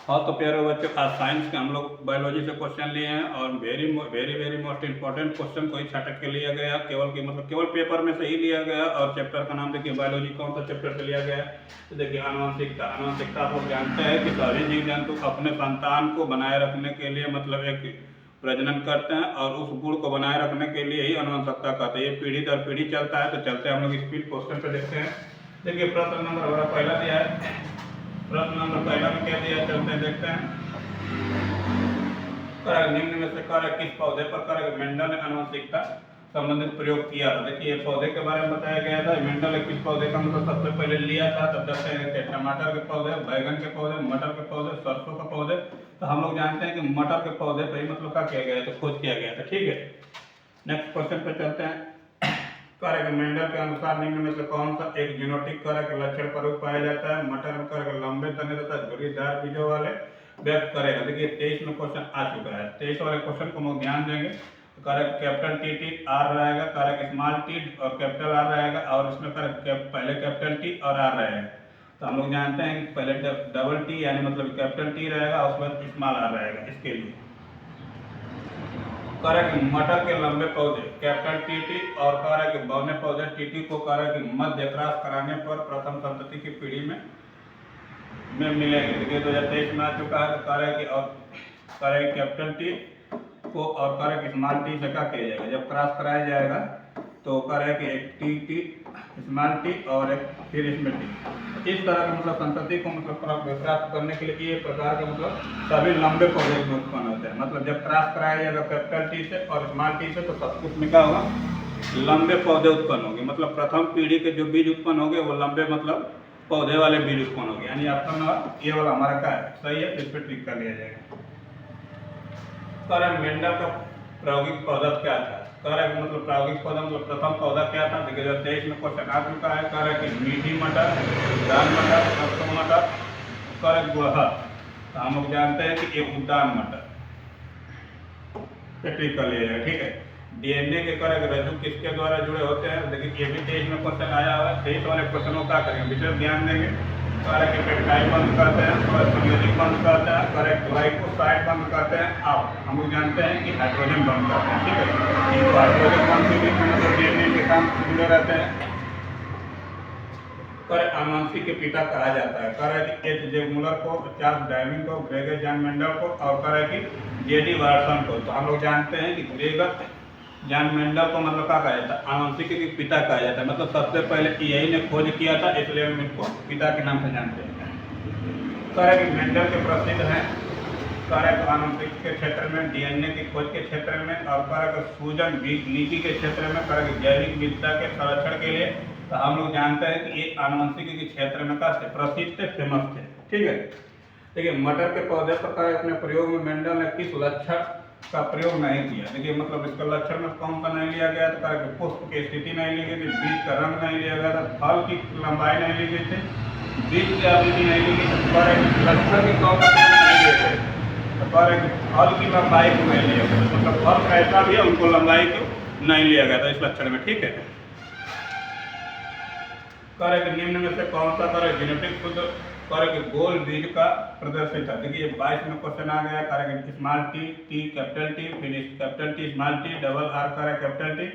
हाँ तो प्यारे बच्चों, आज साइंस के हम लोग बायोलॉजी से क्वेश्चन लिए हैं और very very very most important question कोई छटक के लिया गया, केवल पेपर में से ही लिया गया। और चैप्टर का नाम देखिए, बायोलॉजी कौन सा चैप्टर से लिया गया है। तो देखिए, आनुवंशिकता। आनुवंशिकता आप लोग जानते हैं कि सभी जीव जंतु अपने संतान को बनाए रखने के लिए एक प्रजनन करते हैं और उस गुण को बनाए रखने के लिए ही आनुवंशिकता कहते हैं। ये पीढ़ी दर पीढ़ी चलता है। तो चलते हैं हम लोग स्पीड क्वेश्चन पे देखते हैं। देखिए, प्रश्न नंबर हमारा पहला दिया है। प्रश्न नंबर पहला में क्या दिया, चलते हैं देखते हैं। निम्न में से किस पौधे पर मेंडल ने आनुवंशिकता संबंधित प्रयोग किया था। देखिए, पौधे के बारे में बताया गया था। मेंडल ने किस पौधे का सबसे पहले लिया था। तब देखते हैं टमाटर के पौधे, बैगन के पौधे, मटर के पौधे, सरसों के पौधे। तो हम लोग जानते हैं कि मटर के पौधे पर ही क्या किया गया था, खोज किया गया था। ठीक है, नेक्स्ट क्वेश्चन पे चलते हैं। मेंडल के अनुसार निम्न में से कौन सा एक जीनोटिक के लक्षण पर पाया जाता है। मटर में लंबे तने तथा झुर्रीदार बीजों वाले व्यक्त करेगा। देखिए, 23 में क्वेश्चन आ चुका है। 23 वाले क्वेश्चन को हम ध्यान देंगे। कैपिटल टी आर रहेगा, स्मॉल टी और कैपिटल आर रहेगा, और इसमें पहले कैपिटल टी और आर रहेगा। तो हम लोग जानते हैं कि पहले डबल टी यानी कैपिटल टी रहेगा और उसके बाद स्मॉल आर रहेगा। इसके लिए मटर के लंबे पौधे कैपिटल टी और के बौने पौधे टी को मध्य क्रॉस कराने पर प्रथम संतति की पीढ़ी में मिलेंगे। देखिए, 2023 में आ चुका है कि और कैपिटल टी को और स्मॉल टी से क्या किया जाएगा, जब क्रॉस कराया जाएगा तो एक टी स्मॉल टी और एक फिर इसमें टी। इस तरह के संतति को प्राप्त करने के लिए ये प्रकार के सभी लंबे पौधे उत्पन्न होते हैं। जब क्रॉस कराया जाएगा कैपिटल टी से और स्मॉल टी से, तो सब कुछ में क्या होगा, लंबे पौधे उत्पन्न होंगे। प्रथम पीढ़ी के जो बीज उत्पन्न होंगे वो लंबे पौधे वाले बीज उत्पन्न होंगे। यानी ऑप्शन ये वाला हमारा क्या है, सही है। तो इस पर टिक कर लिया जाएगा। मेंडल का प्रायोगिक पौधा क्या था। प्रायोगिक पौधा प्रथम पौधा क्या था। देखिए, 2023 में क्वेश्चन आ चुका है। कि मीठी मटर, दाल मटर, सरसों मटर, गुड़हल। तो हम लोग जानते हैं कि एक उद्यान मटर टिक कर लिया जाएगा। ठीक है, डीएनए के रज्जु किसके द्वारा जुड़े होते हैं। देखिए, ये भी 23 में क्वेश्चन आया हुआ है। 23 वाले क्वेश्चनों का करेंगे, विशेष ध्यान देंगे। कि पेप्टाइड बंद करते हैं, संयोजिक बंद करते हैं, ग्लाइकोसाइड बंद करते हैं। अब हम लोग जानते हैं कि हाइड्रोजन बंद करते हैं। ठीक है, तो हाइड्रोजन बंद के डीएनए के काम से जुड़े रहते हैं। आनुवंशिक के पिता कहा जाता है। कि एच जे मुलर को, चार्ल्स डार्विन को, ग्रेगर जॉन मेंडल को और कि जेडी वाटसन को। तो हम लोग जानते हैं कि ग्रेगर जॉन मेंडल को क्या कहा जाता है, आनुवंशिक के पिता कहा जाता है। सबसे पहले यही ने खोज किया था, इसलिए हम इनको पिता के नाम से जानते हैं। कि मेंडल के प्रसिद्ध हैं आनुवंशिक के क्षेत्र में, डीएनए की खोज के क्षेत्र में, और सूजन नीति के क्षेत्र में, जैविक विविधता के संरक्षण के लिए। तो हम लोग जानते हैं कि ये आनुवंशिकी के क्षेत्र में प्रसिद्ध थे, फेमस थे। ठीक है, देखिए, मटर के पौधे पर अपने प्रयोग में मेंडल ने किस लक्षण का प्रयोग नहीं किया। देखिए, इसका लक्षण में कौन सा नहीं लिया गया था। पुष्प की स्थिति नहीं ली गई थी, बीज का रंग नहीं लिया गया था, फल की लंबाई नहीं ली गई थी, बीज की आवृत्ति नहीं ली गई थी, लक्षण की कौन सा नहीं लिए थे। फल की लंबाई को नहीं लिया गया, फल कैसा भी है उनको लंबाई को नहीं लिया गया था इस लक्षण में। ठीक है, निम्न में से कौन सा जेनेटिक शुद्ध गोल बीज का प्रदर्शित है। देखिए, 22 में क्वेश्चन आ गया। स्मॉल टी कैपिटल टी, फिर capital T small T, double R capital T.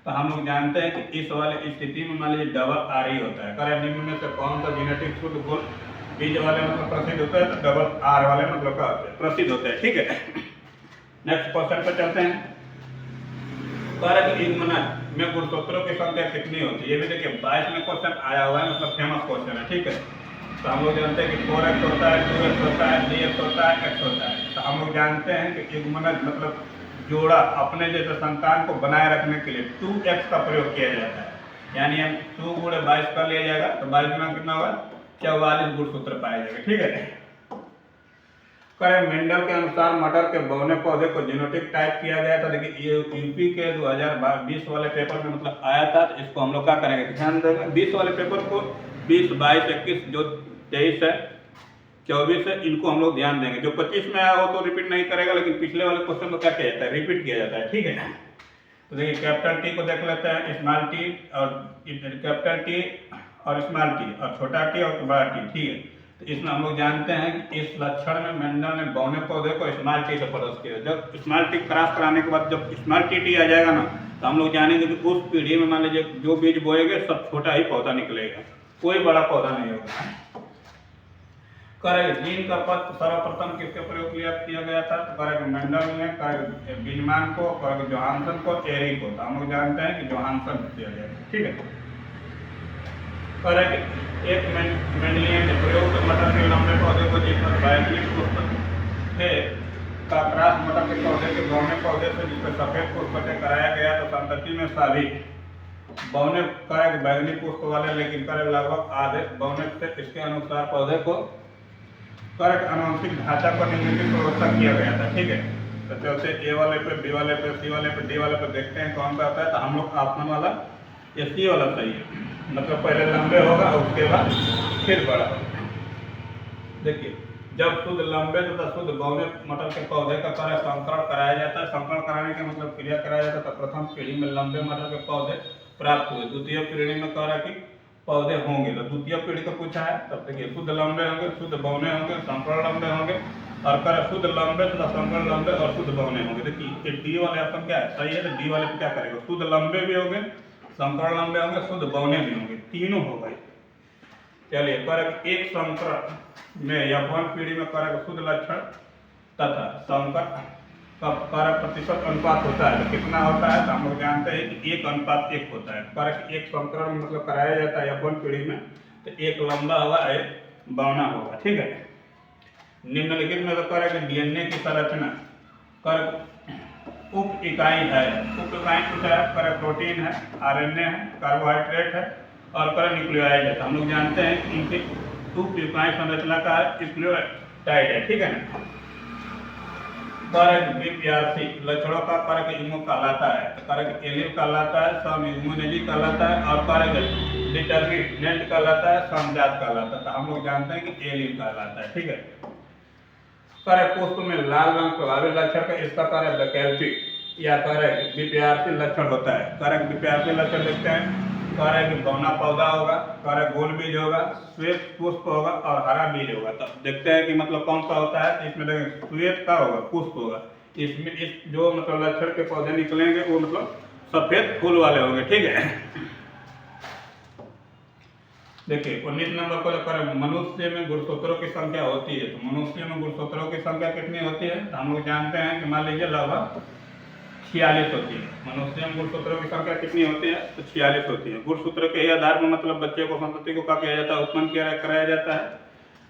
तो हम लोग जानते हैं कि इस वाले स्थिति में मान लीजिए डबल आर ही होता है। निम्न में से कौन सा जेनेटिक शुद्ध गोल बीज वाले प्रसिद्ध होता है, तो डबल आर वाले क्या होते हैं, प्रसिद्ध होते हैं। ठीक है, नेक्स्ट क्वेश्चन पे चलते हैं। में गुणसूत्रों की संख्या कितनी होती है। ये भी देखिए, 22 में क्वेश्चन आया हुआ है, फेमस क्वेश्चन है। ठीक है, तो हम लोग जानते हैं कि 4x होता है, 2x होता है, 3x होता है, x होता है। तो हम लोग जानते हैं कि युग्मनज जोड़ा अपने जैसे संतान को बनाए रखने के लिए 2x का प्रयोग किया जाता है। यानी हम 2 गुणे 22 कर लिया जाएगा, तो 22 में कितना होगा, 44 गुणसूत्र पाए जाएंगे। ठीक है, मेंडल के अनुसार मटर के बौने पौधे को जीनोटिक टाइप किया गया था। देखिए, ये यूपी के 2020 वाले पेपर में आया था। तो इसको हम लोग क्या करेंगे, ध्यान देंगे। 20 वाले पेपर को 20, 22, 21, जो 23 है, 24 है, इनको हम लोग ध्यान देंगे। जो 25 में आया हो तो रिपीट नहीं करेगा, लेकिन पिछले वाले क्वेश्चन को क्या किया जाता है, रिपीट किया जाता है। ठीक है, तो देखिए, कैपिटल टी को देख लेते हैं, स्मॉल टी और कैपिटल टी और स्मॉल टी और छोटा टी और बड़ा टी। ठीक है, तो इसमें हम लोग जानते हैं कि इस लक्षण में मेंडल ने बौने पौधे को स्मॉल टी से परोस किया। जब स्मॉल टी क्रॉस कराने के बाद जब स्मॉल टी आ जाएगा ना, तो हम लोग जानेंगे कि उस पीढ़ी में मान लीजिए जो बीज बोएंगे सब छोटा ही पौधा निकलेगा, कोई बड़ा पौधा नहीं होगा। करेक्ट। जीन का पद सर्वप्रथम किसके प्रयोग किया गया था? करेक्ट मेंडल ने, करेक्ट बीजमान को, करेक्ट जोहानसन को, एरिक को। हम लोग जानते हैं कि जोहानसन किया गया, ठीक है। करेक्ट। एक मेंडलियन ने प्रयोग मटर के लंबे पौधे को जिस पर वायलिन पुष्प थे का क्रॉस मटर के पौधे के बौने पौधे से जिस पर सफेद पुष्प से कराया गया, तो संतति में सभी बौने करेक्ट बैंगनी पुष्प वाले, लेकिन करेक्ट लगभग आधे बौने थे। इसके अनुसार पौधे को करेक्ट आनुवंशिक ढांचा पर निम्नलिखित व्यवस्था किया गया था, ठीक है। तो चलते ए वाले पे, बी वाले पे, सी वाले पे, डी वाले पे देखते हैं कौन सा आता है। तो हम लोग ऑप्शन वाला या सी वाला सही है, मतलब पहले लंबे होगा और उसके बाद फिर बड़ा होगा। देखिए जब शुद्ध लंबे तथा शुद्ध बौने मटर के पौधे का कार्य संकरण कराया जाता है, संकरण कराने का मतलब क्रिया कराया जाता है, तो प्रथम पीढ़ी में लंबे मटर के पौधे प्राप्त हुए, द्वितीय पीढ़ी में कार्य की पौधे होंगे। तो द्वितीय पीढ़ी का पूछा है, तब देखिए शुद्ध लंबे होंगे, शुद्ध बौने होंगे, संकरण लंबे होंगे, और कार्य शुद्ध लंबे तथा संकरण लंबे और शुद्ध बौने होंगे। देखिए डी वाले ऑप्शन क्या है, सही है। तो डी वाले पे क्या करेगा, शुद्ध लंबे भी होंगे, संकरण लंबे होंगे, शुद्ध बौने भी होंगे, तीनों हो गए। चलिए कारक एक संकर में या वन पीढ़ी में कारक शुद्ध लक्षण तथा संकर का कारक प्रतिशत अनुपात होता है, तो कितना होता है? तो हम लोग जानते हैं कि 1:1 होता है। कारक एक संकरण मतलब कराया जाता है या वन पीढ़ी में, तो एक लंबा होगा, एक बौना होगा, ठीक है। निम्नलिखित में तो कारक डीएनए की संरचना कारक उप इकाई है, उप इकाई कुछ है, कारक प्रोटीन है, आरएनए है, कार्बोहाइड्रेट है और कारक न्यूक्लियोटाइड है। हम लोग जानते हैं कि इनके उप इकाई संरचना का न्यूक्लियोटाइड है, ठीक है ना। कारक बीपीआरसी लक्षणों का कारक युग्म कहलाता है, तो कारक एलील कहलाता है, समयुग्मोनिजी कहलाता है और कारक डिटर्मिनेंट कहलाता है, समजात कहलाता है। तो हम लोग जानते हैं कि एलील कहलाता है, ठीक है। कारक पुष्प में लाल रंग प्रभावी लक्षण का इसका कारक वैकल्पिक या कारक बीपीआरसी लक्षण होता है। कारक बीपीआरसी लक्षण देखते हैं, कारक बौना पौधा होगा, कारक गोल बीज होगा, श्वेत पुष्प होगा और हरा बीज होगा। तो देखते हैं कि मतलब कौन सा होता है। इसमें देखें श्वेत का होगा, पुष्प होगा। इसमें इस जो मतलब लक्षण के पौधे निकलेंगे वो मतलब सफेद फूल वाले होंगे, ठीक है। देखिए 19 नंबर को लेकर मनुष्य में गुणसूत्रों की संख्या होती है, तो मनुष्य में गुणसूत्रों की संख्या कितनी होती है? तो हम लोग जानते हैं कि मान लीजिए लगभग 46 होती है। मनुष्य में गुणसूत्रों की संख्या कितनी होती है? तो 46 होती है। गुणसूत्र के आधार में मतलब बच्चे को, संतति को क्या किया जाता है? उत्पन्न कराया जाता है।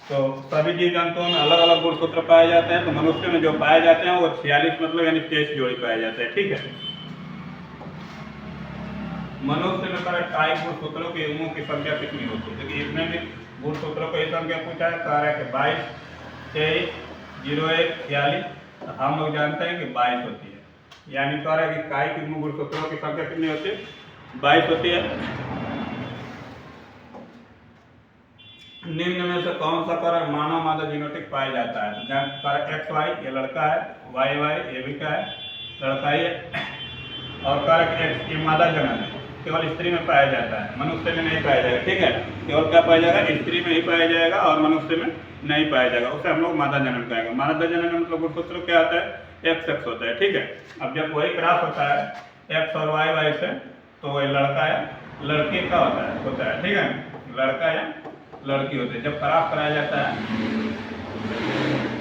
तो सभी जीव जंतुओं में अलग अलग गुणसूत्र पाए जाते हैं, तो मनुष्य में जो पाए जाते हैं वो 46 मतलब यानी 23 जोड़ी पाए जाते हैं, ठीक है। मनुष्य में कारक गुणसूत्रों के युग्मों की संख्या कितनी होती है? देखिए इसमें भी गुणसूत्रों की संख्या पूछा है, कारक 22, 23, 01, 46। हम लोग जानते हैं कि 22 होती है, यानी कारक इकाई युग्म गुणसूत्रों की संख्या कितनी होती है? 22 होती है। निम्न में से कौन सा कारक मानव मादा जीनोटिक पाया जाता है? कारक XY ये लड़का है, YY ये भी क्या है? लड़का ही है, और कारक X ये मादा जनन है, केवल स्त्री में पाया जाता है, मनुष्य में नहीं पाया जाएगा, ठीक है। केवल क्या पाया जाएगा? स्त्री में ही पाया जाएगा और मनुष्य में नहीं पाया जाएगा, उसे हम लोग मादा जनन कहेंगे। मादा जनन में मतलब गुणसूत्र क्या होता है? XX होता है, ठीक है। अब जब वही क्रॉस होता है X और YY से, तो वही लड़का या लड़की का होता है, ठीक है। लड़का या लड़की होते हैं। जब क्रॉस कराया जाता है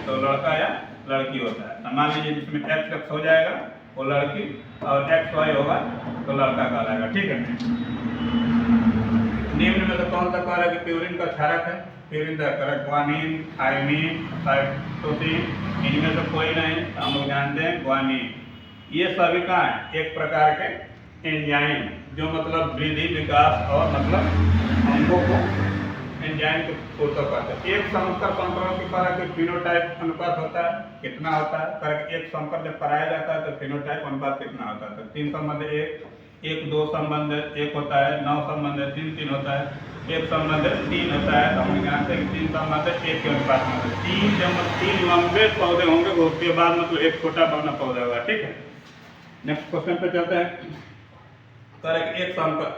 तो लड़का या लड़की होता है। मान लीजिए जिसमें XX हो जाएगा वो लड़की और XY होगा तो लड़का कहलाएगा, ठीक है। निम्न में तो कौन सा कारक प्यूरिन का क्षारक है? प्यूरिन का कारक ग्वानिन, थायमिन, साइटोसिन, इनमें से कोई नहीं। हम लोग जानते हैं ग्वानिन। ये सभी कहाँ है? एक प्रकार के एंजाइम जो मतलब वृद्धि, विकास और मतलब अंगों को एंजाइम को पूर्त करते हैं। एक संकर संकरण के कारक फिनोटाइप अनुपात होता है, कितना होता है? कारक एक संकर जब कराया जाता है तो फिनोटाइप अनुपात कितना होता है? तो 3 संबंध 1, 2 संबंध 1 होता है, 9 संबंध 3 होता है, 1 संबंध 3 होता है। तो हम जानते हैं कि 3 संबंध 1 के अनुपात में 3 जब 3 लंबे पौधे होंगे उसके बाद मतलब एक छोटा बौना पौधा होगा, ठीक है। नेक्स्ट क्वेश्चन पे चलते हैं। कारक एक संकर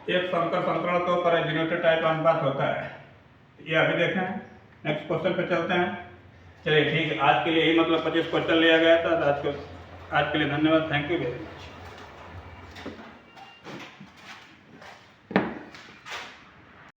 संकरण को कारक जीनोटाइप अनुपात होता है, ये अभी देखें नेक्स्ट क्वेश्चन पे चलते हैं। चलिए ठीक है, आज के लिए यही मतलब 25 क्वेश्चन लिया गया था। तो आज के लिए धन्यवाद, थैंक यू वेरी मच।